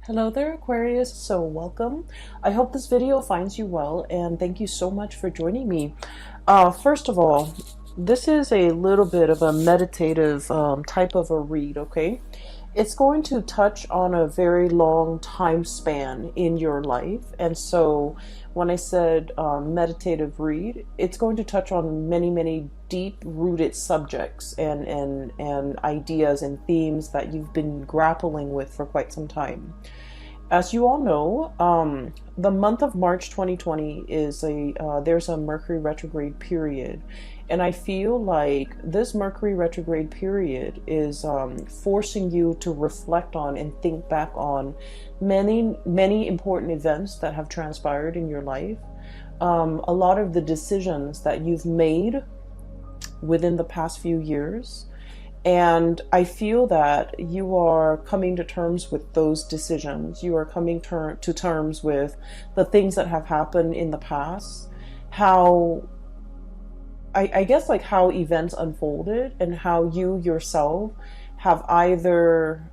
Hello there, Aquarius. So welcome. I hope this video finds you well, and thank you so much for joining me. First of all, this is a little bit of a meditative type of a read, okay? It's going to touch on a very long time span in your life. And so when I said meditative read, it's going to touch on many deep rooted subjects and ideas and themes that you've been grappling with for quite some time. As you all know, the month of March 2020 is there's a Mercury retrograde period. And I feel like this Mercury retrograde period is forcing you to reflect on and think back on many important events that have transpired in your life. A lot of the decisions that you've made within the past few years. And I feel that you are coming to terms with those decisions. You are coming to terms with the things that have happened in the past, how I guess like how events unfolded and how you yourself have either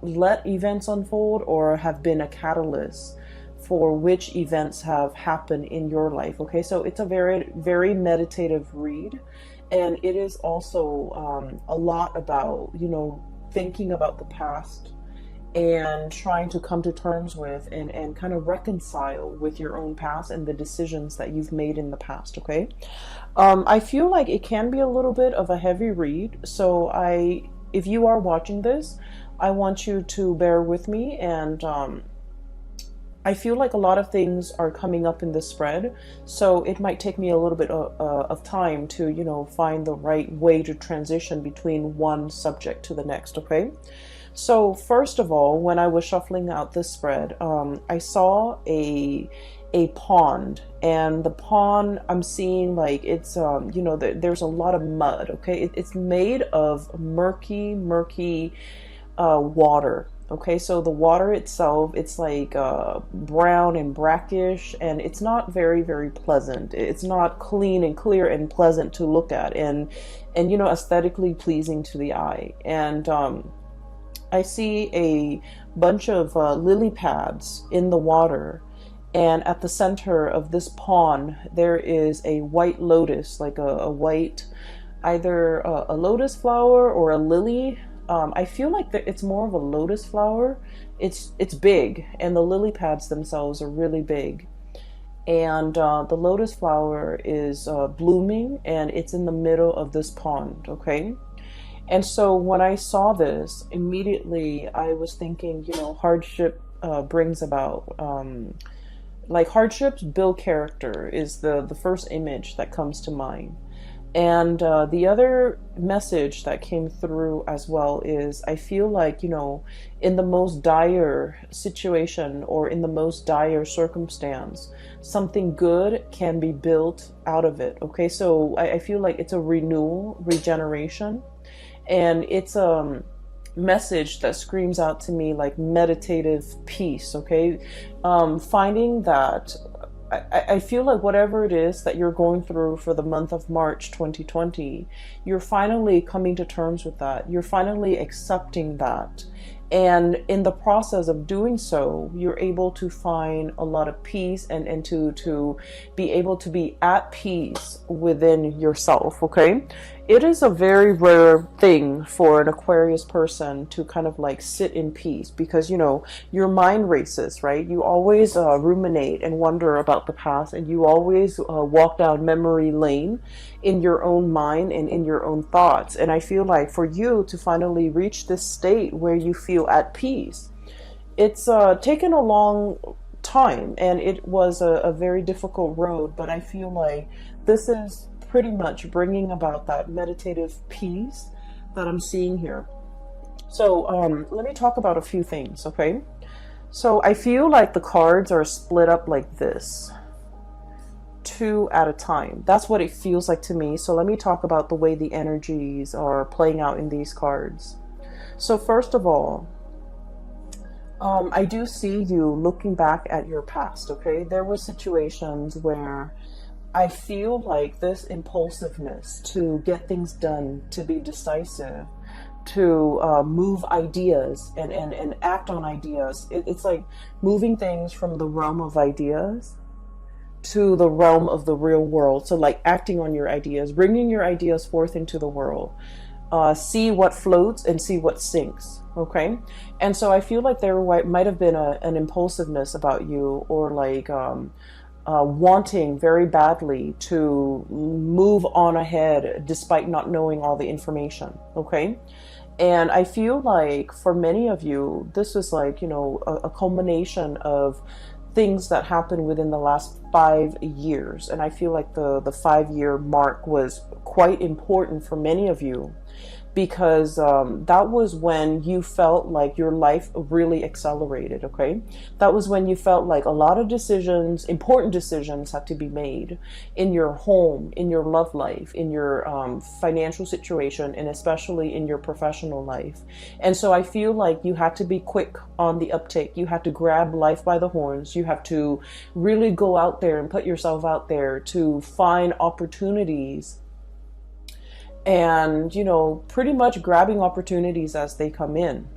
let events unfold or have been a catalyst for which events have happened in your life. Okay, so it's a very meditative read, and it is also a lot about, thinking about the past and trying to come to terms with and kind of reconcile with your own past and the decisions that you've made in the past. Okay, I feel like it can be a little bit of a heavy read, so if you are watching this, I want you to bear with me. And I feel like a lot of things are coming up in this spread, so it might take me a little bit of time to find the right way to transition between one subject to the next. Okay, so first of all, when I was shuffling out this spread, I saw a pond, and the pond I'm seeing, like, it's there's a lot of mud. Okay, it's made of murky water. Okay, so the water itself, it's like brown and brackish, and it's not very pleasant. It's not clean and clear and pleasant to look at, and aesthetically pleasing to the eye. And I see a bunch of lily pads in the water, and at the center of this pond there is a white lotus, like a white, either a lotus flower or a lily. I feel like it's more of a lotus flower. It's big, and the lily pads themselves are really big. And the lotus flower is blooming, and it's in the middle of this pond. Okay, and so when I saw this, immediately I was thinking, hardship brings about, like, hardships build character is the first image that comes to mind. And the other message that came through as well is, I feel like, in the most dire situation or in the most dire circumstance, something good can be built out of it. Okay, so I feel like it's a renewal, regeneration, and it's a message that screams out to me like meditative peace. Okay, finding that I feel like whatever it is that you're going through for the month of March 2020, you're finally coming to terms with that. You're finally accepting that. And in the process of doing so, you're able to find a lot of peace and to be able to be at peace within yourself. Okay, it is a very rare thing for an Aquarius person to kind of like sit in peace, because your mind races, right? You always ruminate and wonder about the past, and you always walk down memory lane in your own mind and in your own thoughts. And I feel like for you to finally reach this state where you feel at peace, it's taken a long time, and it was a very difficult road, but I feel like this is pretty much bringing about that meditative peace that I'm seeing here. So let me talk about a few things. Okay, so I feel like the cards are split up like this, two at a time. That's what it feels like to me. So let me talk about the way the energies are playing out in these cards. So first of all, I do see you looking back at your past. Okay, there were situations where I feel like this impulsiveness to get things done, to be decisive, to move ideas and act on ideas. It's like moving things from the realm of ideas to the realm of the real world. So like acting on your ideas, bringing your ideas forth into the world. See what floats and see what sinks. Okay. And so I feel like there might have been an impulsiveness about you, or like wanting very badly to move on ahead despite not knowing all the information. Okay. And I feel like for many of you, this is like, you know, a culmination of things that happened within the last 5 years. And I feel like the 5-year mark was quite important for many of you, because that was when you felt like your life really accelerated. Okay, that was when you felt like a lot of decisions, important decisions, had to be made in your home, in your love life, in your financial situation, and especially in your professional life. And so I feel like you had to be quick on the uptake. You had to grab life by the horns. You have to really go out there and put yourself out there to find opportunities, and, you know, pretty much grabbing opportunities as they come in.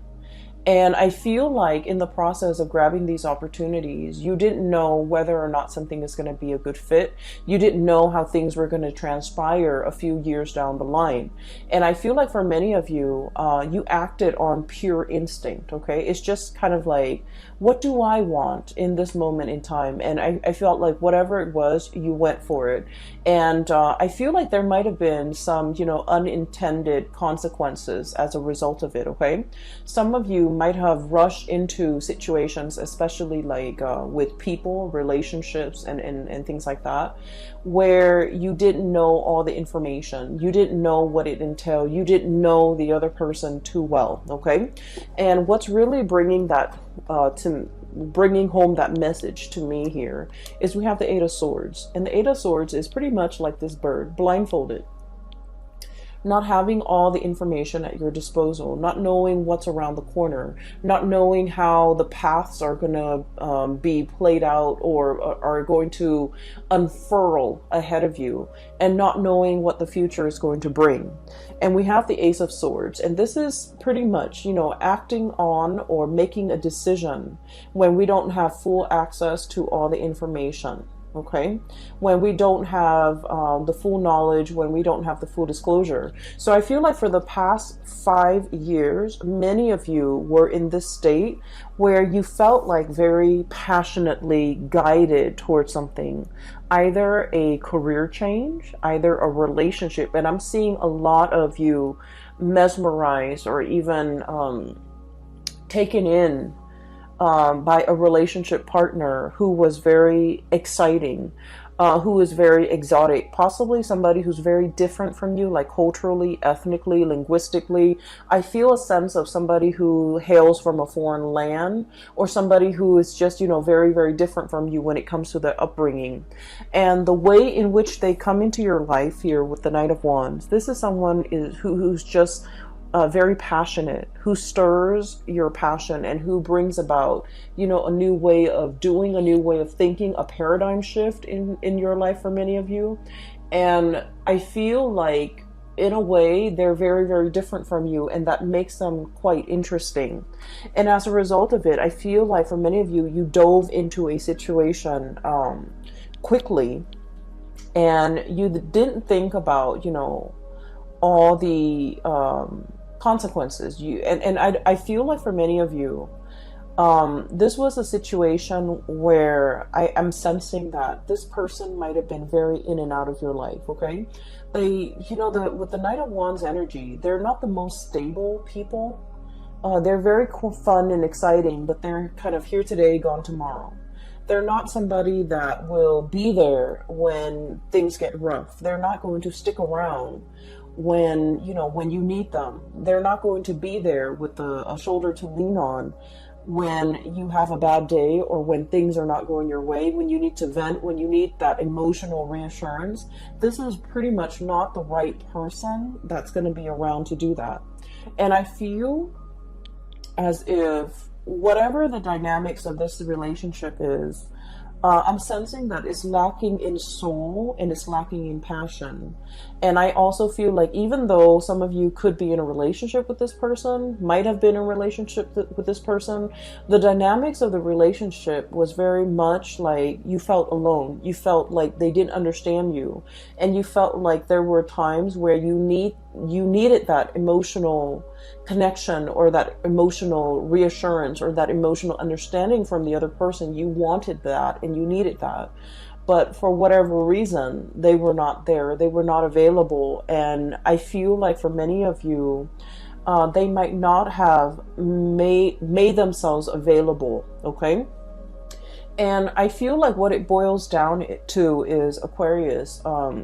And I feel like in the process of grabbing these opportunities, you didn't know whether or not something is going to be a good fit. You didn't know how things were going to transpire a few years down the line. And I feel like for many of you, you acted on pure instinct. Okay, it's just kind of like, what do I want in this moment in time? And I felt like whatever it was, you went for it. And I feel like there might have been some, you know, unintended consequences as a result of it. Okay, some of you might have rushed into situations, especially like with people, relationships, and things like that, where you didn't know all the information. You didn't know what it entailed. You didn't know the other person too well. Okay, and what's really bringing that bringing home that message to me here is we have the Eight of Swords, and the Eight of Swords is pretty much like this bird, blindfolded. Not having all the information at your disposal, not knowing what's around the corner, not knowing how the paths are going to be played out or are going to unfurl ahead of you, and not knowing what the future is going to bring. And we have the Ace of Swords, and this is pretty much, you know, acting on or making a decision when we don't have full access to all the information. Okay, when we don't have the full knowledge, when we don't have the full disclosure. So I feel like for the past 5 years, many of you were in this state where you felt like very passionately guided towards something, either a career change, either a relationship. And I'm seeing a lot of you mesmerized or even taken in by a relationship partner who was very exciting, who was very exotic, possibly somebody who's very different from you, like culturally, ethnically, linguistically. I feel a sense of somebody who hails from a foreign land, or somebody who is just, you know, very, very different from you when it comes to their upbringing. And the way in which they come into your life here with the Knight of Wands, this is someone who's just very passionate, who stirs your passion, and who brings about, you know, a new way of doing, a new way of thinking, a paradigm shift in your life for many of you. And I feel like in a way they're very, very different from you, and that makes them quite interesting. And as a result of it, I feel like for many of you, you dove into a situation quickly, and you didn't think about, you know, all the consequences. I feel like for many of you, this was a situation where I am sensing that this person might have been very in and out of your life. Okay, they, you know, with the Knight of Wands energy, they're not the most stable people. They're very fun and exciting, but they're kind of here today, gone tomorrow. They're not somebody that will be there when things get rough. They're not going to stick around when, you know, when you need them. They're not going to be there with a shoulder to lean on when you have a bad day, or when things are not going your way, when you need to vent, when you need that emotional reassurance. This is pretty much not the right person that's going to be around to do that. And I feel as if whatever the dynamics of this relationship is, I'm sensing that it's lacking in soul and it's lacking in passion. And I also feel like even though some of you could be in a relationship with this person, might have been in a relationship with this person, the dynamics of the relationship was very much like you felt alone. You felt like they didn't understand you. And you felt like there were times where you needed that emotional connection or that emotional reassurance or that emotional understanding from the other person. You wanted that and you needed that, but for whatever reason they were not there, they were not available. And I feel like for many of you, they might not have made themselves available. Okay. And I feel like what it boils down to is, Aquarius,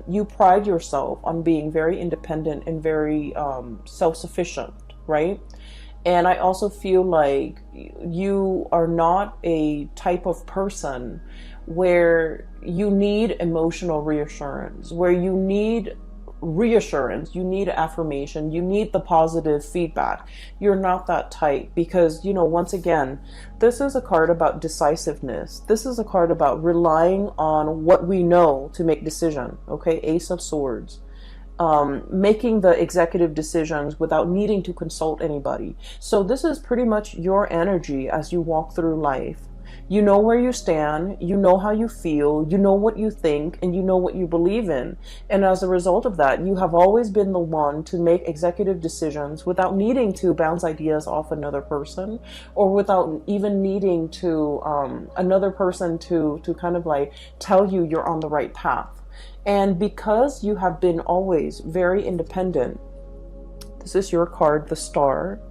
you pride yourself on being very independent and very self-sufficient, right? And I also feel like you are not a type of person where you need emotional reassurance, where you need reassurance, you need affirmation, you need the positive feedback. You're not that type because, once again, this is a card about decisiveness. This is a card about relying on what we know to make decision. Okay, Ace of Swords. Making the executive decisions without needing to consult anybody. So this is pretty much your energy as you walk through life. You know where you stand, you know how you feel, you know what you think, and you know what you believe in. And as a result of that, you have always been the one to make executive decisions without needing to bounce ideas off another person, or without even needing to another person to kind of like tell you you're on the right path. And because you have been always very independent, this is your card, the Star.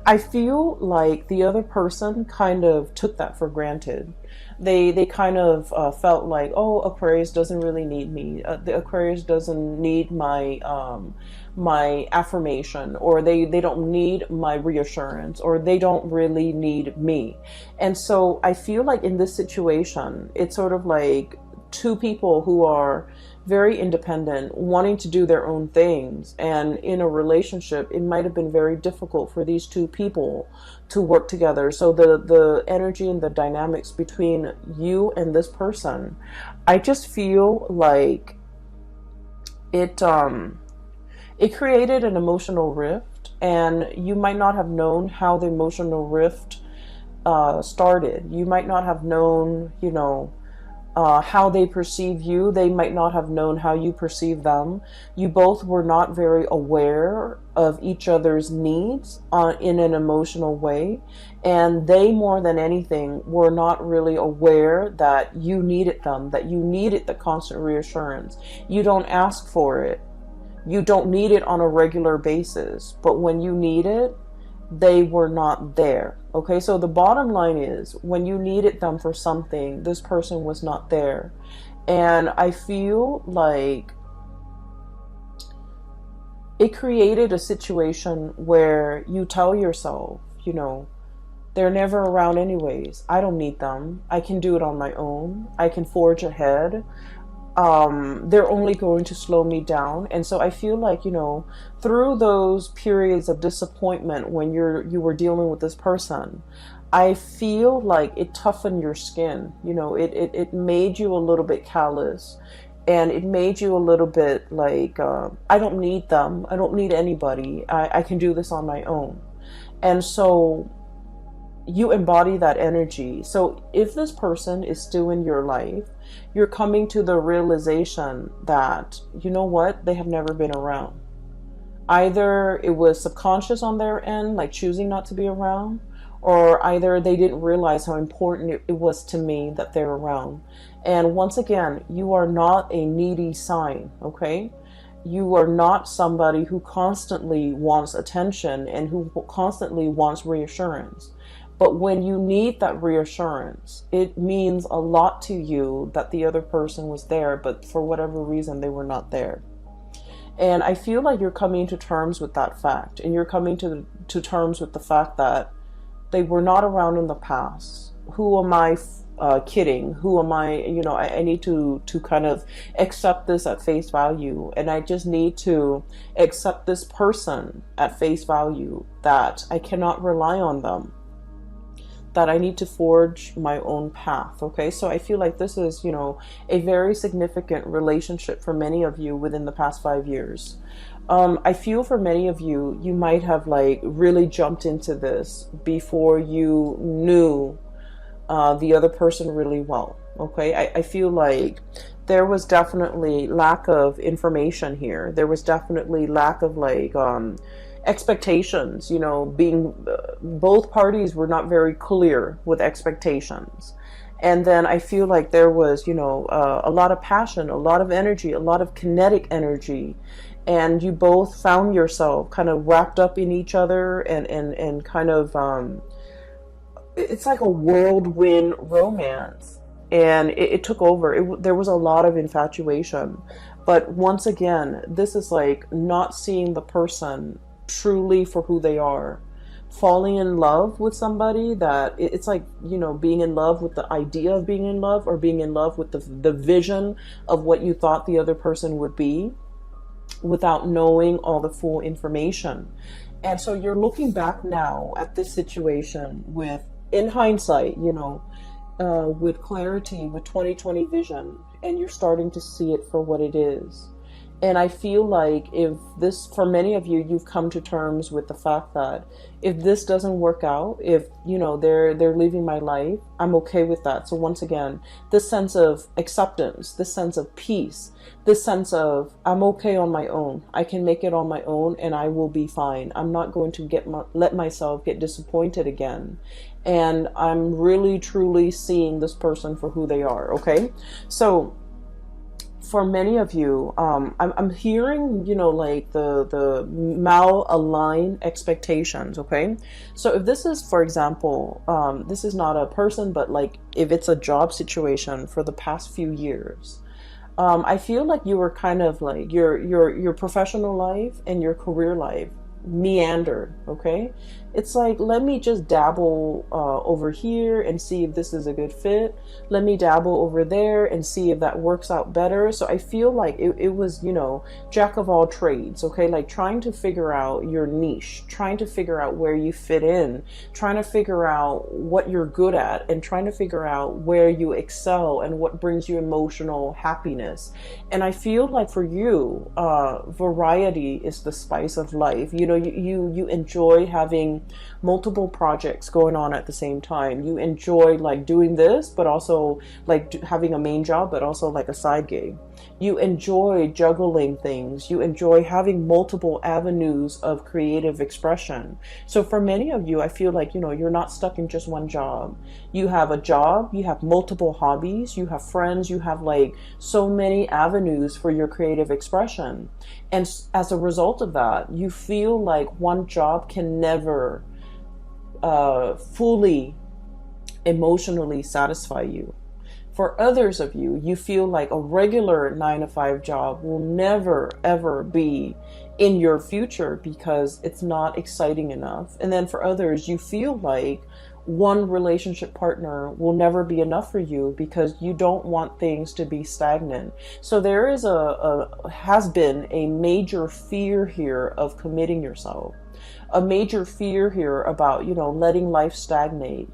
I feel like the other person kind of took that for granted. They kind of felt like, oh, Aquarius doesn't really need me. The Aquarius doesn't need my my affirmation, or they don't need my reassurance, or they don't really need me. And so I feel like in this situation, it's sort of like two people who are very independent, wanting to do their own things. And in a relationship, it might have been very difficult for these two people to work together. So the energy and the dynamics between you and this person, I just feel like it created an emotional rift, and you might not have known how the emotional rift started. You might not have known, how they perceive you. They might not have known how you perceive them. You both were not very aware of each other's needs in an emotional way. And they, more than anything, were not really aware that you needed them, that you needed the constant reassurance. You don't ask for it. You don't need it on a regular basis. But when you need it, they were not there. Okay, so the bottom line is, when you needed them for something, this person was not there. And I feel like it created a situation where you tell yourself, they're never around anyways. I don't need them. I can do it on my own. I can forge ahead. They're only going to slow me down. And so I feel like, through those periods of disappointment when you were dealing with this person, I feel like it toughened your skin. It made you a little bit callous, and it made you a little bit like, I don't need them. I don't need anybody. I can do this on my own. And so you embody that energy. So if this person is still in your life, you're coming to the realization that, they have never been around. Either it was subconscious on their end, like choosing not to be around, or either they didn't realize how important it was to me that they're around. And once again, you are not a needy sign, okay? You are not somebody who constantly wants attention and who constantly wants reassurance. But when you need that reassurance, it means a lot to you that the other person was there, but for whatever reason, they were not there. And I feel like you're coming to terms with that fact. And you're coming to terms with the fact that they were not around in the past. Who am I kidding? Who am I? I need to kind of accept this at face value. And I just need to accept this person at face value, that I cannot rely on them, that I need to forge my own path. Okay, so I feel like this is, a very significant relationship for many of you within the past 5 years. I feel for many of you, you might have like really jumped into this before you knew the other person really well. Okay, I feel like there was definitely lack of information here. There was definitely lack of like expectations, being both parties were not very clear with expectations. And then I feel like there was, a lot of passion, a lot of energy, a lot of kinetic energy. And you both found yourself kind of wrapped up in each other and kind of, it's like a whirlwind romance. And it took over. There was a lot of infatuation. But once again, this is like not seeing the person truly for who they are. Falling in love with somebody that it's like, being in love with the idea of being in love, or being in love with the vision of what you thought the other person would be, without knowing all the full information. And so you're looking back now at this situation with, in hindsight, with clarity, with 2020 vision, and you're starting to see it for what it is. And I feel like for many of you, you've come to terms with the fact that if this doesn't work out, if, they're leaving my life, I'm okay with that. So once again, this sense of acceptance, this sense of peace, this sense of I'm okay on my own. I can make it on my own and I will be fine. I'm not going to let myself get disappointed again. And I'm really, truly seeing this person for who they are. Okay. So for many of you, I'm hearing, like the mal-aligned expectations, okay? So if this is, for example, this is not a person, but like if it's a job situation for the past few years, I feel like you were kind of like your professional life and your career life meandered, okay? It's like, let me just dabble over here and see if this is a good fit. Let me dabble over there and see if that works out better. So I feel like it was, jack of all trades, okay? Like trying to figure out your niche, trying to figure out where you fit in, trying to figure out what you're good at, and trying to figure out where you excel and what brings you emotional happiness. And I feel like for you, variety is the spice of life. You enjoy having multiple projects going on at the same time. You enjoy like doing this, but also like having a main job, but also like a side gig. You enjoy juggling things. You enjoy having multiple avenues of creative expression. So for many of you, I feel like, you're not stuck in just one job. You have a job, you have multiple hobbies, you have friends, you have like so many avenues for your creative expression. And as a result of that, you feel like one job can never fully emotionally satisfy you. For others of you, you feel like a regular 9-to-5 job will never, ever be in your future because it's not exciting enough. And then for others, you feel like one relationship partner will never be enough for you because you don't want things to be stagnant. So there is has been a major fear here of committing yourself, a major fear here about, letting life stagnate,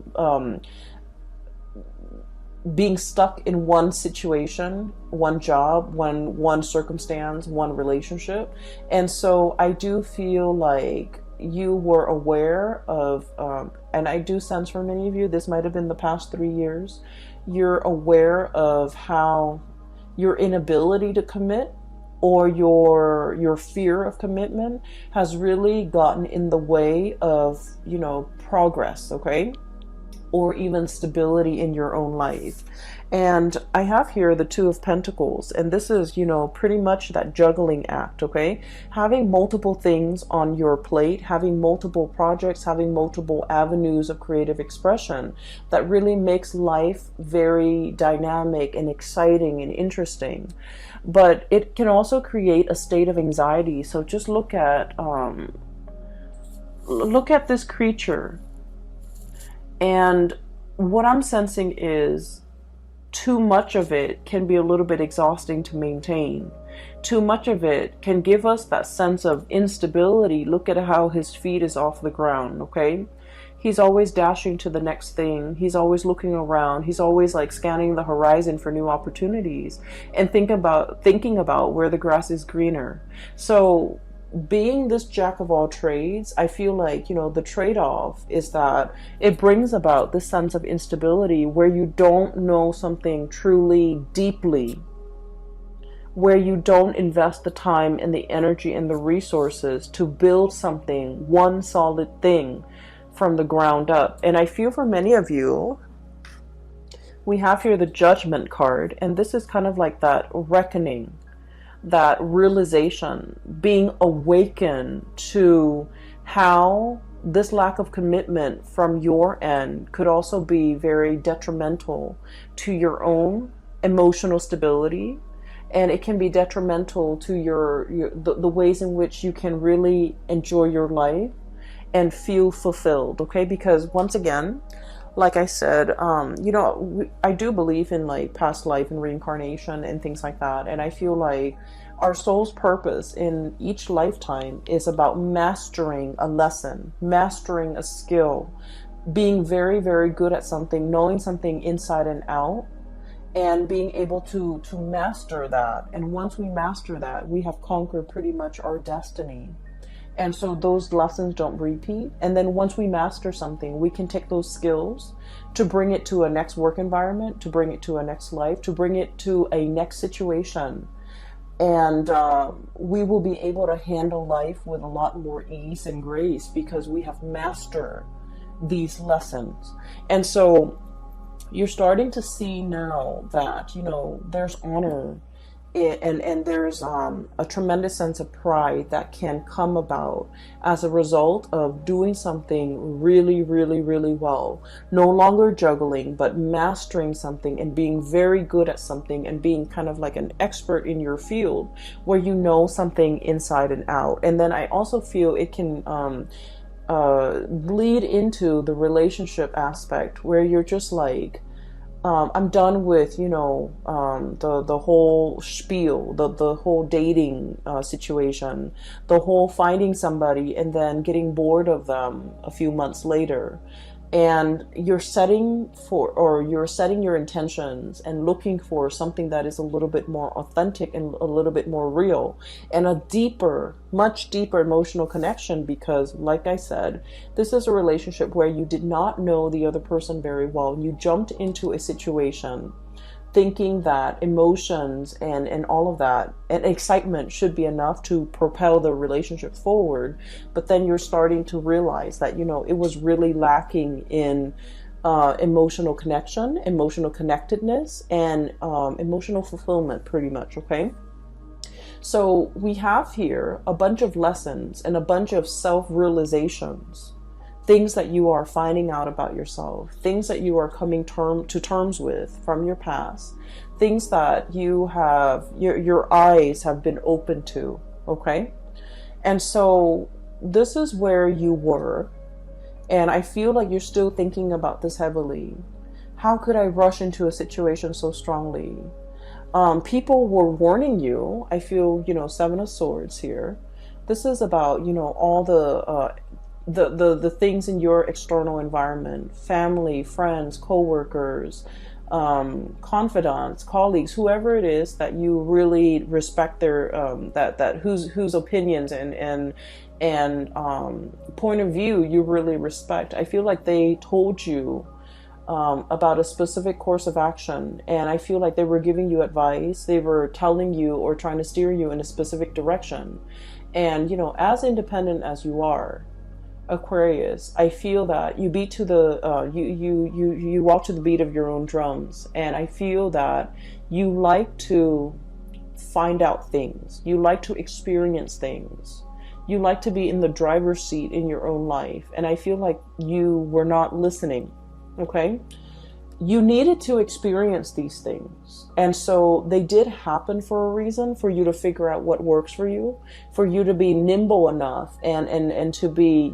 being stuck in one situation, one job, one circumstance, one relationship. And so I do feel like you were aware of, and I do sense for many of you, this might have been the past 3 years, you're aware of how your inability to commit or your fear of commitment has really gotten in the way of, progress, okay? Or even stability in your own life. And I have here the Two of Pentacles, and this is, pretty much that juggling act, okay? Having multiple things on your plate, having multiple projects, having multiple avenues of creative expression that really makes life very dynamic and exciting and interesting. But it can also create a state of anxiety. So just look at this creature. And what I'm sensing is too much of it can be a little bit exhausting to maintain. Too much of it can give us that sense of instability. Look at how his feet is off the ground, okay? He's always dashing to the next thing. He's always looking around. He's always like scanning the horizon for new opportunities and thinking about where the grass is greener. So being this jack of all trades, I feel like, the trade-off is that it brings about this sense of instability where you don't know something truly deeply, where you don't invest the time and the energy and the resources to build something, one solid thing from the ground up. And I feel for many of you, we have here the Judgment card, and this is kind of like that reckoning, that realization, being awakened to how this lack of commitment from your end could also be very detrimental to your own emotional stability. And it can be detrimental to the ways in which you can really enjoy your life and feel fulfilled, okay? Because once again, like I said, I do believe in like past life and reincarnation and things like that. And I feel like our soul's purpose in each lifetime is about mastering a lesson, mastering a skill, being very, very good at something, knowing something inside and out, and being able to master that. And once we master that, we have conquered pretty much our destiny. And so those lessons don't repeat. And then once we master something, we can take those skills to bring it to a next work environment, to bring it to a next life, to bring it to a next situation. And we will be able to handle life with a lot more ease and grace because we have mastered these lessons. And so you're starting to see now that, there's honor and there's a tremendous sense of pride that can come about as a result of doing something really, really, really well. No longer juggling, but mastering something and being very good at something and being kind of like an expert in your field where you know something inside and out. And then I also feel it can bleed into the relationship aspect where you're just like, I'm done with, the whole spiel, the whole dating situation, the whole finding somebody and then getting bored of them a few months later. And you're setting your intentions and looking for something that is a little bit more authentic and a little bit more real and a deeper, much deeper emotional connection. Because like I said, this is a relationship where you did not know the other person very well. You jumped into a situation thinking that emotions and all of that and excitement should be enough to propel the relationship forward. But then you're starting to realize that, it was really lacking in emotional connection, emotional connectedness, and emotional fulfillment pretty much, okay? So we have here a bunch of lessons and a bunch of self-realizations, things that you are finding out about yourself, things that you are coming to terms with from your past, things that you have, your eyes have been open to, okay? And so this is where you were, and I feel like you're still thinking about this heavily. How could I rush into a situation so strongly? People were warning you. I feel, Seven of Swords here. This is about, all the things in your external environment, family, friends, co-workers, confidants, colleagues, whoever it is that you really respect their whose opinions and point of view you really respect. I feel like they told you about a specific course of action, and I feel like they were giving you advice. They were telling you or trying to steer you in a specific direction. And as independent as you are, Aquarius, I feel that you beat to the you walk to the beat of your own drums, and I feel that you like to find out things, you like to experience things, you like to be in the driver's seat in your own life, and I feel like you were not listening. Okay, you needed to experience these things, and so they did happen for a reason, for you to figure out what works for you to be nimble enough and to be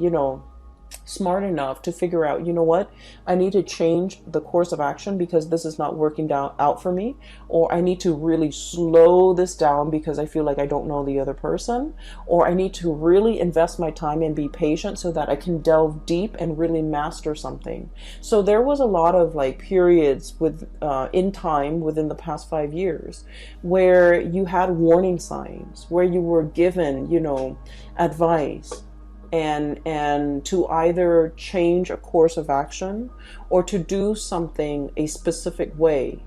smart enough to figure out, you know what, I need to change the course of action because this is not working down out for me, or I need to really slow this down because I feel like I don't know the other person, or I need to really invest my time and be patient so that I can delve deep and really master something. So there was a lot of like periods with in time within the past 5 years where you had warning signs, where you were given, you know, advice, and to either change a course of action or to do something a specific way.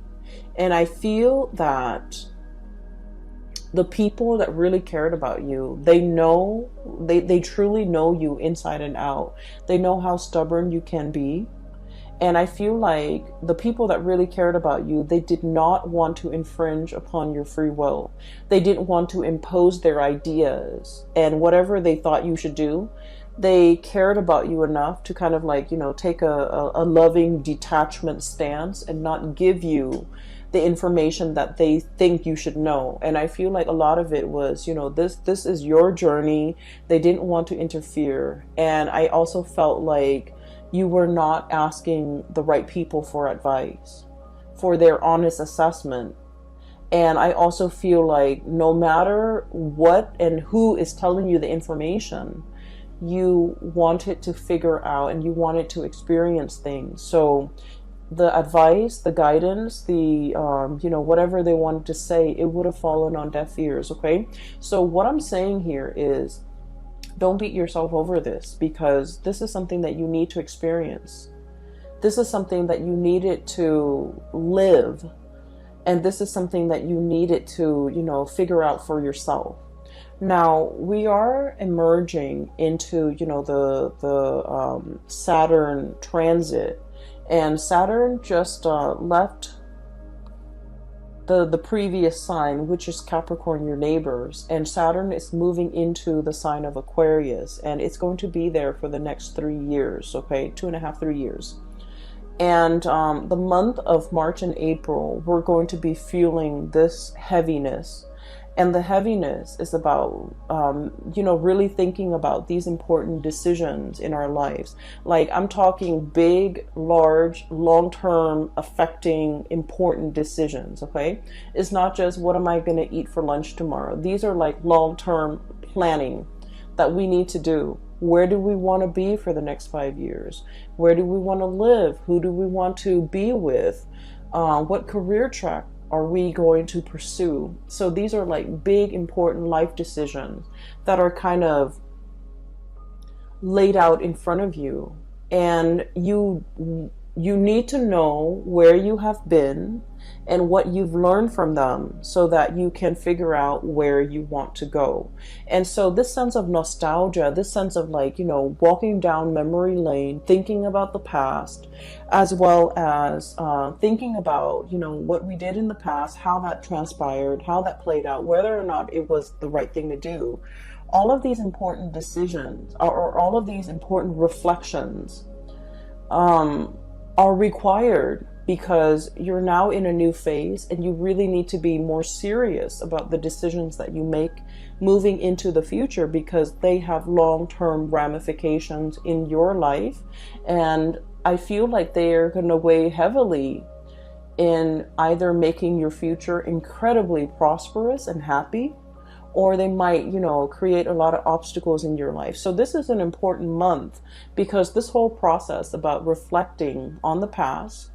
And I feel that the people that really cared about you, they truly know you inside and out. They know how stubborn you can be. And I feel like the people that really cared about you, they did not want to infringe upon your free will. They didn't want to impose their ideas and whatever they thought you should do. They cared about you enough to kind of like, you know, take a loving detachment stance and not give you the information that they think you should know. And I feel like a lot of it was, you know, this is your journey. They didn't want to interfere. And I also felt like you were not asking the right people for advice, for their honest assessment. And I also feel like no matter what and who is telling you the information, you wanted to figure out and you wanted to experience things. So the advice, the guidance, the, you know, whatever they wanted to say, it would have fallen on deaf ears, okay? So what I'm saying here is, don't beat yourself over this, because this is something that you need to experience. This is something that you needed to live. And this is something that you needed to, you know, figure out for yourself. Now, we are emerging into, you know, the Saturn transit. And Saturn just left the previous sign, which is Capricorn, your neighbors, and Saturn is moving into the sign of Aquarius, and it's going to be there for the next 3 years, okay, 2.5, 3 years. And the month of March and April, we're going to be feeling this heaviness. And the heaviness is about, you know, really thinking about these important decisions in our lives. Like, I'm talking big, large, long-term affecting important decisions, okay? It's not just what am I going to eat for lunch tomorrow. These are like long-term planning that we need to do. Where do we want to be for the next 5 years? Where do we want to live? Who do we want to be with? What career track are we going to pursue? So these are like big, important life decisions that are kind of laid out in front of you. And you need to know where you have been and what you've learned from them so that you can figure out where you want to go. And so this sense of nostalgia, this sense of like, you know, walking down memory lane, thinking about the past, as well as thinking about, you know, what we did in the past, how that transpired, how that played out, whether or not it was the right thing to do. All of these important decisions or all of these important reflections are required, because you're now in a new phase and you really need to be more serious about the decisions that you make moving into the future, because they have long-term ramifications in your life. And I feel like they're going to weigh heavily in either making your future incredibly prosperous and happy, or they might, you know, create a lot of obstacles in your life. So this is an important month, because this whole process about reflecting on the past,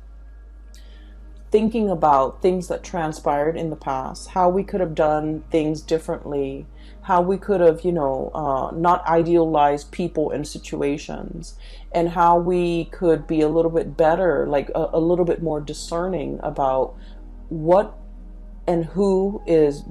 thinking about things that transpired in the past, how we could have done things differently, how we could have, you know, not idealized people and situations, and how we could be a little bit better, like a little bit more discerning about what and who is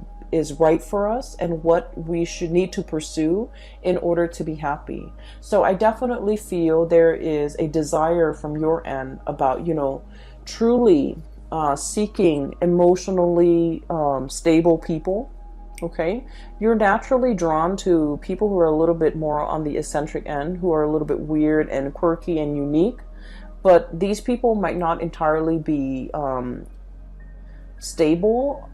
right for us and what we should need to pursue in order to be happy. So I definitely feel there is a desire from your end about, you know, truly seeking emotionally stable people. Okay, you're naturally drawn to people who are a little bit more on the eccentric end, who are a little bit weird and quirky and unique, but these people might not entirely be stable.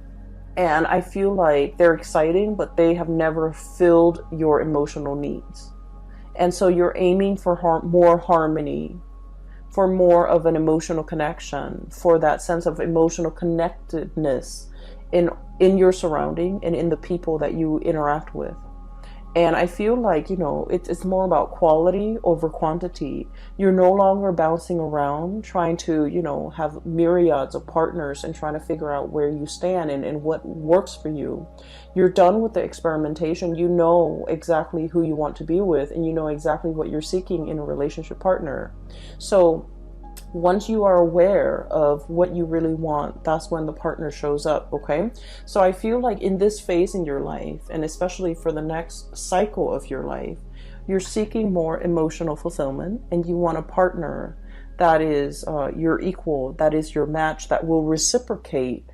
And I feel like they're exciting, but they have never filled your emotional needs. And so you're aiming for more harmony, for more of an emotional connection, for that sense of emotional connectedness in your surrounding and in the people that you interact with. And I feel like, it's more about quality over quantity. You're no longer bouncing around trying to, have myriads of partners and trying to figure out where you stand and what works for you. You're done with the experimentation. You know exactly who you want to be with, and you know exactly what you're seeking in a relationship partner. So once you are aware of what you really want, that's when the partner shows up, okay? So I feel like in this phase in your life, and especially for the next cycle of your life, you're seeking more emotional fulfillment, and you want a partner that is your equal, that is your match, that will reciprocate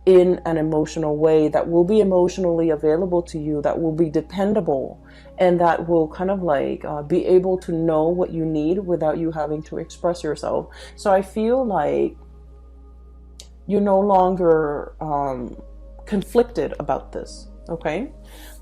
in an emotional way, that will be emotionally available to you, that will be dependable, and that will kind of like be able to know what you need without you having to express yourself. So I feel like you're no longer conflicted about this, okay?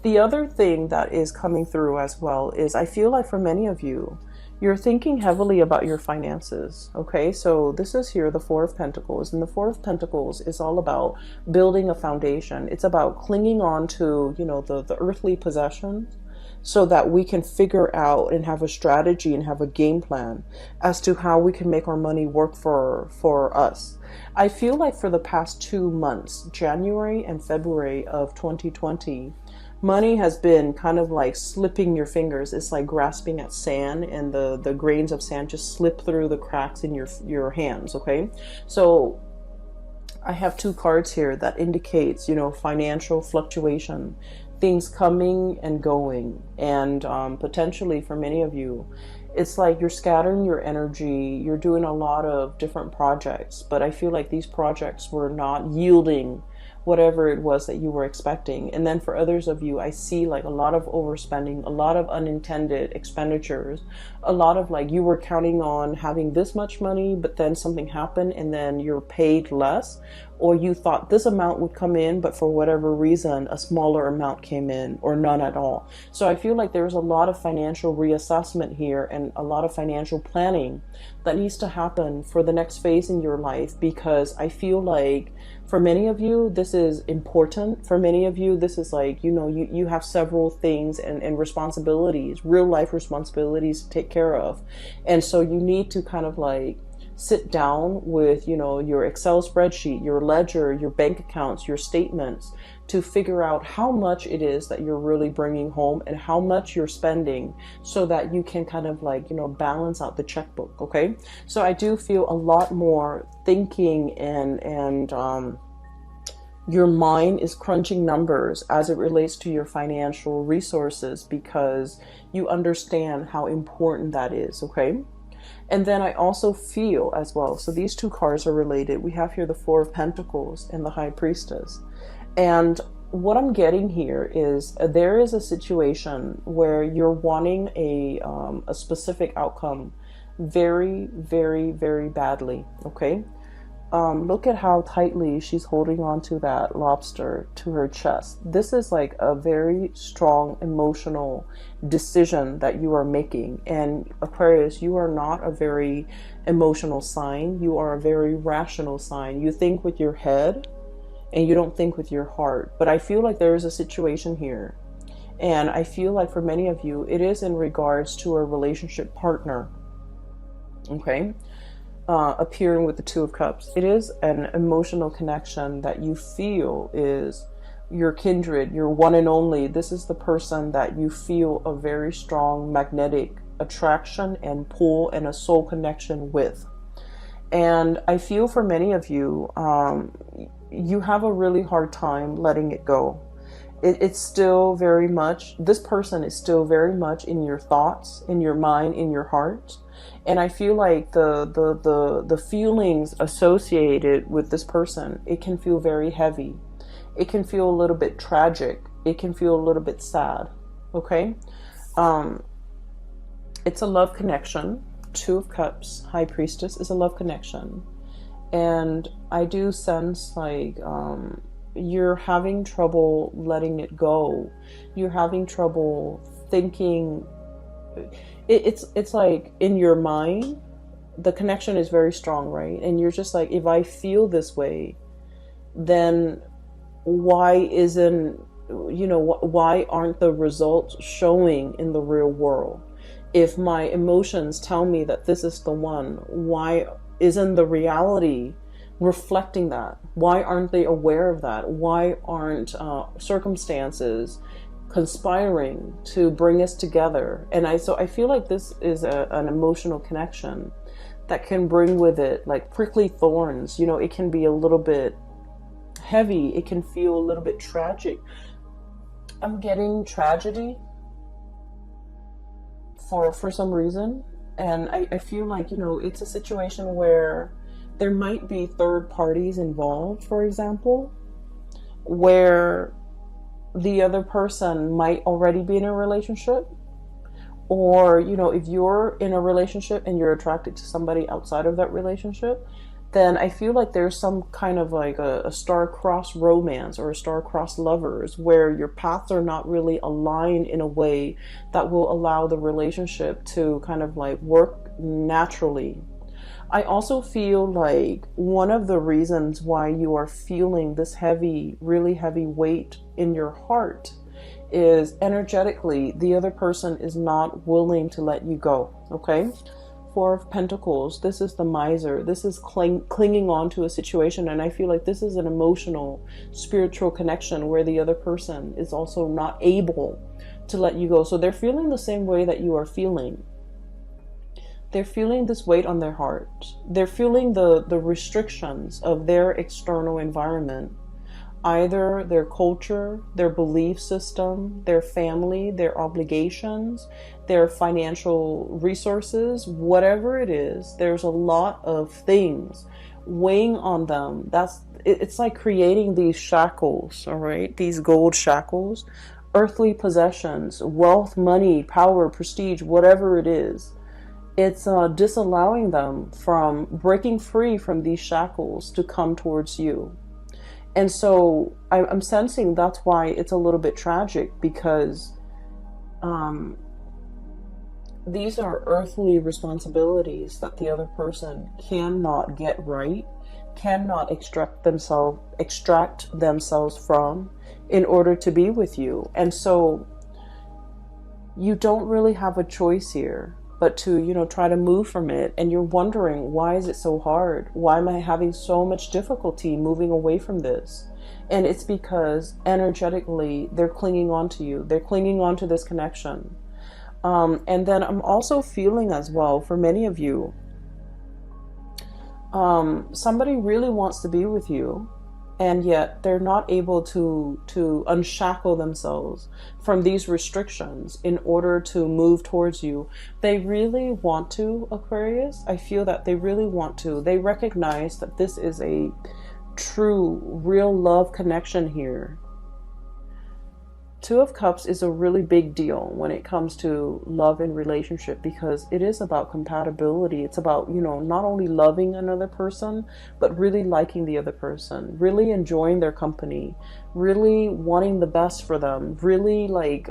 The other thing that is coming through as well is I feel like for many of you, you're thinking heavily about your finances, okay? So this is here, the Four of Pentacles, and the Four of Pentacles is all about building a foundation. It's about clinging on to, the earthly possessions so that we can figure out and have a strategy and have a game plan as to how we can make our money work for us. I feel like for the past 2 months, January and February of 2020, money has been kind of like slipping your fingers. It's like grasping at sand, and the grains of sand just slip through the cracks in your hands, okay? So I have 2 cards here that indicates, financial fluctuation, things coming and going, and potentially for many of you, it's like you're scattering your energy, you're doing a lot of different projects, but I feel like these projects were not yielding whatever it was that you were expecting. And then for others of you, I see like a lot of overspending, a lot of unintended expenditures, a lot of like you were counting on having this much money, but then something happened and then you're paid less, or you thought this amount would come in, but for whatever reason, a smaller amount came in or none at all. So I feel like there's a lot of financial reassessment here and a lot of financial planning that needs to happen for the next phase in your life, because I feel like for many of you, this is important. For many of you, this is like, you have several things and responsibilities, real life responsibilities to take care of. And so you need to kind of like sit down with, your Excel spreadsheet, your ledger, your bank accounts, your statements, to figure out how much it is that you're really bringing home and how much you're spending, so that you can kind of like, balance out the checkbook, okay? So I do feel a lot more thinking and your mind is crunching numbers as it relates to your financial resources, because you understand how important that is, okay? And then I also feel as well, so these 2 cards are related. We have here the Four of Pentacles and the High Priestess. And what I'm getting here is there is a situation where you're wanting a specific outcome very, very, very badly, okay? Look at how tightly she's holding on to that lobster to her chest. This is like a very strong emotional decision that you are making. And Aquarius, you are not a very emotional sign. You are a very rational sign. You think with your head and you don't think with your heart. But I feel like there is a situation here. And I feel like for many of you, it is in regards to a relationship partner, okay? Appearing with the Two of Cups. It is an emotional connection that you feel is your kindred, your one and only. This is the person that you feel a very strong magnetic attraction and pull and a soul connection with. And I feel for many of you, you have a really hard time letting it go. It's still very much, this person is still very much in your thoughts, in your mind, in your heart. And I feel like the feelings associated with this person, it can feel very heavy. It can feel a little bit tragic. It can feel a little bit sad. Okay? It's a love connection. Two of Cups, High Priestess is a love connection. And I do sense like you're having trouble letting it go. You're having trouble thinking it's like in your mind, the connection is very strong, right? And you're just like, if I feel this way, then why isn't, why aren't the results showing in the real world? If my emotions tell me that this is the one, why isn't the reality reflecting that? Why aren't they aware of that? Why aren't circumstances conspiring to bring us together? And I feel like this is an emotional connection that can bring with it like prickly thorns. It can be a little bit heavy. It can feel a little bit tragic. I'm getting tragedy for some reason. And I feel like, it's a situation where there might be third parties involved, for example, where the other person might already be in a relationship. Or, if you're in a relationship and you're attracted to somebody outside of that relationship, then I feel like there's some kind of like a star-crossed romance or a star-crossed lovers where your paths are not really aligned in a way that will allow the relationship to kind of like work naturally. I also feel like one of the reasons why you are feeling this heavy, really heavy weight in your heart is energetically the other person is not willing to let you go. Okay, Four of Pentacles, this is the miser. This is clinging on to a situation, and I feel like this is an emotional spiritual connection where the other person is also not able to let you go. So they're feeling the same way that you are feeling. They're feeling this weight on their heart. They're feeling the restrictions of their external environment. Either their culture, their belief system, their family, their obligations, their financial resources, whatever it is, there's a lot of things weighing on them. It's like creating these shackles, all right? These gold shackles, earthly possessions, wealth, money, power, prestige, whatever it is. It's disallowing them from breaking free from these shackles to come towards you. And so I'm sensing that's why it's a little bit tragic, because these are earthly responsibilities that the other person cannot get right, cannot extract themselves from in order to be with you. And so you don't really have a choice here but to, try to move from it. And you're wondering, why is it so hard? Why am I having so much difficulty moving away from this? And it's because energetically, they're clinging on to you. They're clinging on to this connection. And then I'm also feeling as well, for many of you, somebody really wants to be with you, and yet they're not able to unshackle themselves from these restrictions in order to move towards you. They really want to, Aquarius. I feel that they really want to. They recognize that this is a true, real love connection here. Two of Cups is a really big deal when it comes to love and relationship, because it is about compatibility. It's about, not only loving another person, but really liking the other person, really enjoying their company, really wanting the best for them, really like,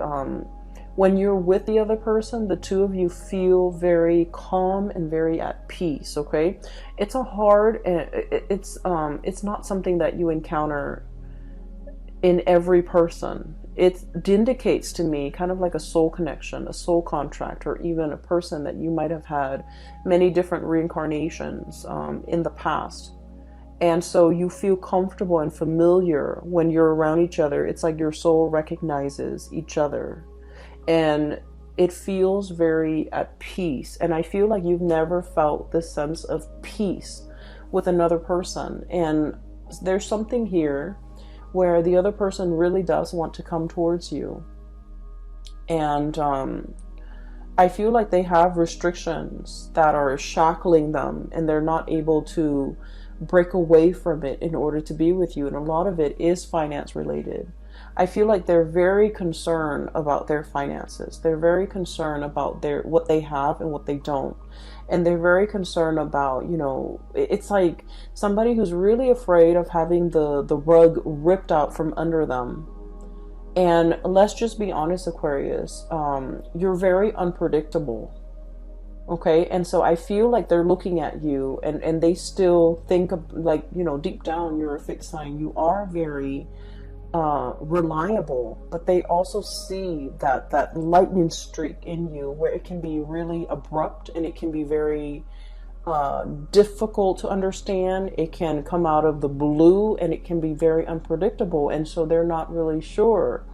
when you're with the other person, the two of you feel very calm and very at peace. Okay. It's it's not something that you encounter in every person. It indicates to me kind of like a soul connection, a soul contract, or even a person that you might have had many different reincarnations in the past. And so you feel comfortable and familiar when you're around each other. It's like your soul recognizes each other. And it feels very at peace. And I feel like you've never felt this sense of peace with another person. And there's something here where the other person really does want to come towards you. And I feel like they have restrictions that are shackling them, and they're not able to break away from it in order to be with you. And a lot of it is finance related. I feel like they're very concerned about their finances. They're very concerned about what they have and what they don't. And they're very concerned about, it's like somebody who's really afraid of having the rug ripped out from under them. And let's just be honest, Aquarius, you're very unpredictable. Okay, and so I feel like they're looking at you, and they still think of, like, deep down, you're a fixed sign. You are very reliable, but they also see that lightning streak in you, where it can be really abrupt and it can be very difficult to understand. It can come out of the blue and it can be very unpredictable, and so they're not really sure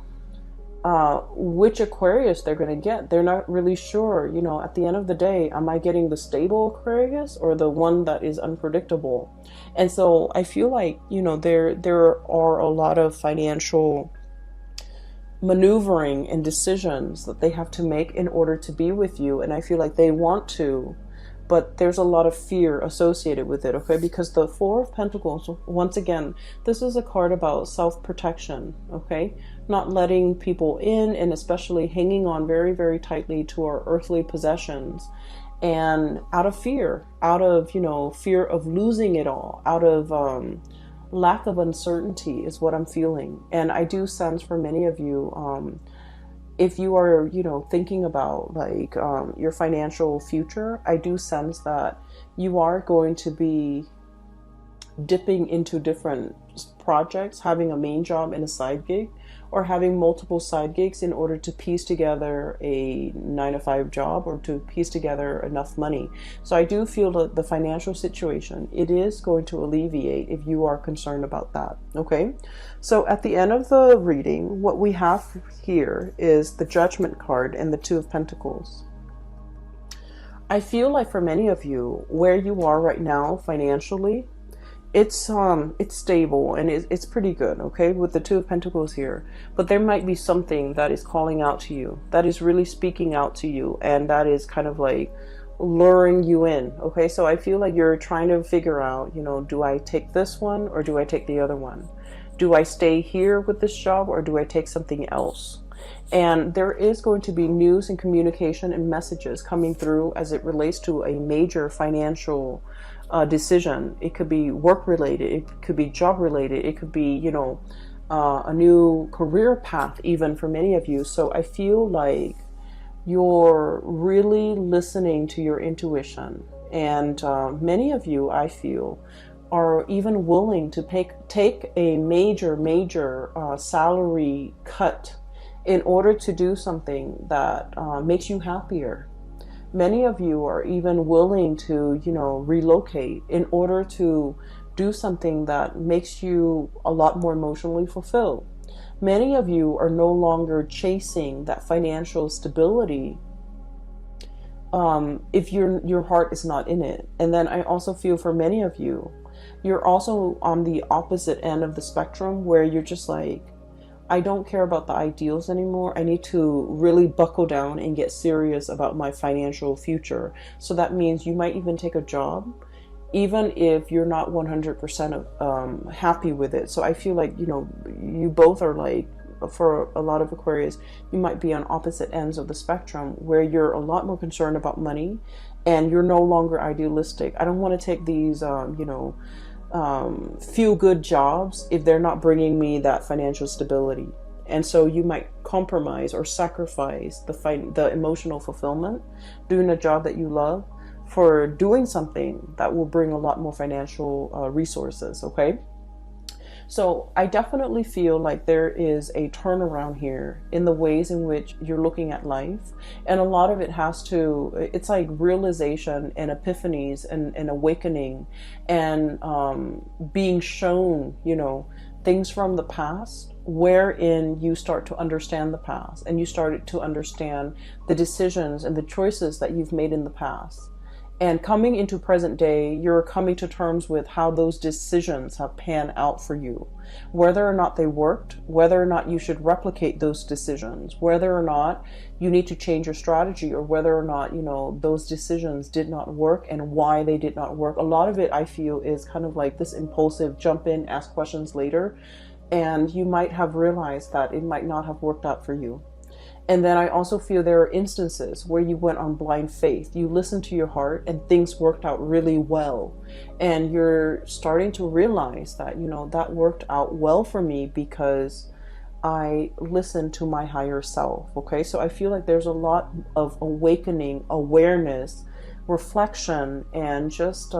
which Aquarius they're going to get. They're not really sure, at the end of the day, am I getting the stable Aquarius or the one that is unpredictable? And so I feel like, there are a lot of financial maneuvering and decisions that they have to make in order to be with you. And I feel like they want to, but there's a lot of fear associated with it, okay? Because the Four of Pentacles, once again, this is a card about self-protection, okay? Not letting people in, and especially hanging on very, very tightly to our earthly possessions. And out of fear, fear of losing it all, out of lack of uncertainty is what I'm feeling. And I do sense for many of you, if you are, thinking about like your financial future, I do sense that you are going to be dipping into different projects, having a main job and a side gig, or having multiple side gigs in order to piece together a 9-to-5 job, or to piece together enough money. So I do feel that the financial situation, it is going to alleviate if you are concerned about that. Okay. So at the end of the reading, what we have here is the Judgment card and the Two of Pentacles. I feel like for many of you, where you are right now financially, it's stable and it's pretty good, okay, with the Two of Pentacles here. But there might be something that is calling out to you, that is really speaking out to you, and that is kind of like luring you in, okay? So I feel like you're trying to figure out, do I take this one or do I take the other one? Do I stay here with this job or do I take something else? And there is going to be news and communication and messages coming through as it relates to a major financial decision. It could be work related, it could be job related, it could be, a new career path even for many of you. So I feel like you're really listening to your intuition. And many of you, I feel, are even willing to take a major salary cut in order to do something that makes you happier. Many of you are even willing to, relocate in order to do something that makes you a lot more emotionally fulfilled. Many of you are no longer chasing that financial stability if your heart is not in it. And then I also feel for many of you, you're also on the opposite end of the spectrum, where you're just like, I don't care about the ideals anymore. I need to really buckle down and get serious about my financial future. So that means you might even take a job, even if you're not 100% happy with it. So I feel like, you both are like, for a lot of Aquarius, you might be on opposite ends of the spectrum, where you're a lot more concerned about money and you're no longer idealistic. I don't want to take these, feel good jobs if they're not bringing me that financial stability. And so you might compromise or sacrifice the emotional fulfillment, doing a job that you love, for doing something that will bring a lot more financial resources. Okay. So I definitely feel like there is a turnaround here in the ways in which you're looking at life. And a lot of it it's like realization and epiphanies and awakening, and being shown, things from the past, wherein you start to understand the past and you started to understand the decisions and the choices that you've made in the past. And coming into present day, you're coming to terms with how those decisions have panned out for you, whether or not they worked, whether or not you should replicate those decisions, whether or not you need to change your strategy, or whether or not, those decisions did not work and why they did not work. A lot of it, I feel, is kind of like this impulsive jump in, ask questions later, and you might have realized that it might not have worked out for you. And then I also feel there are instances where you went on blind faith. You listened to your heart and things worked out really well. And you're starting to realize that, that worked out well for me because I listen to my higher self. Okay, so I feel like there's a lot of awakening, awareness, reflection, and just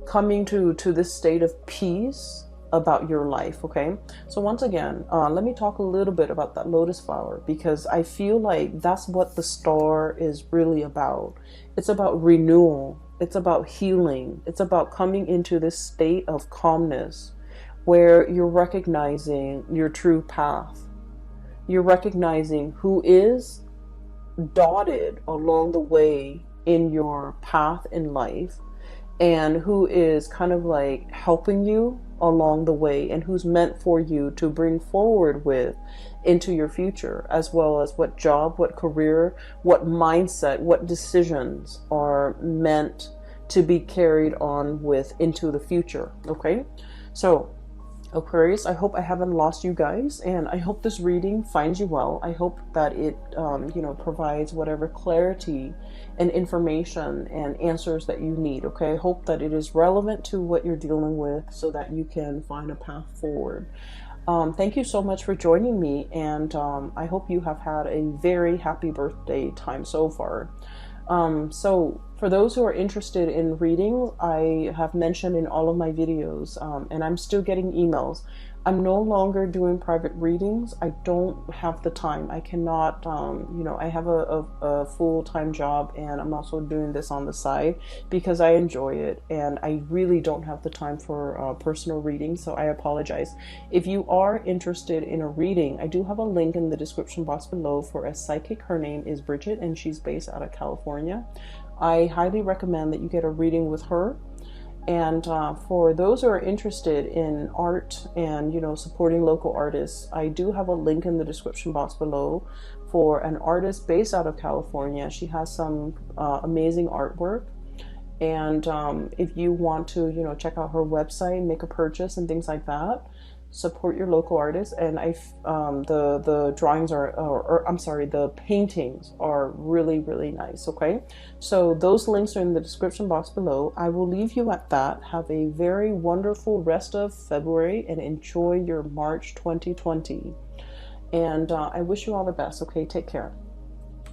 coming to this state of peace about your life. Okay, so once again, let me talk a little bit about that lotus flower, because I feel like that's what the star is really about. It's about renewal, it's about healing, it's about coming into this state of calmness where you're recognizing your true path, you're recognizing who is dotted along the way in your path in life, and who is kind of like helping you along the way, and who's meant for you to bring forward with into your future, as well as what job, what career, what mindset, what decisions are meant to be carried on with into the future. Okay, so Aquarius, I hope I haven't lost you guys, and I hope this reading finds you well. I hope that it, provides whatever clarity and information and answers that you need. Okay, I hope that it is relevant to what you're dealing with, so that you can find a path forward. Thank you so much for joining me, and I hope you have had a very happy birthday time so far. So for those who are interested in readings, I have mentioned in all of my videos, and I'm still getting emails. I'm no longer doing private readings. I don't have the time. I cannot, I have a full-time job, and I'm also doing this on the side because I enjoy it, and I really don't have the time for personal reading, so I apologize. If you are interested in a reading, I do have a link in the description box below for a psychic. Her name is Bridget, and she's based out of California. I highly recommend that you get a reading with her. And for those who are interested in art and, supporting local artists, I do have a link in the description box below for an artist based out of California. She has some amazing artwork. And if you want to, check out her website, make a purchase and things like that, support your local artists. And the drawings the paintings are really, really nice. Okay, so those links are in the description box below. I will leave you at that. Have a very wonderful rest of February, and enjoy your March 2020. And I wish you all the best. Okay, take care.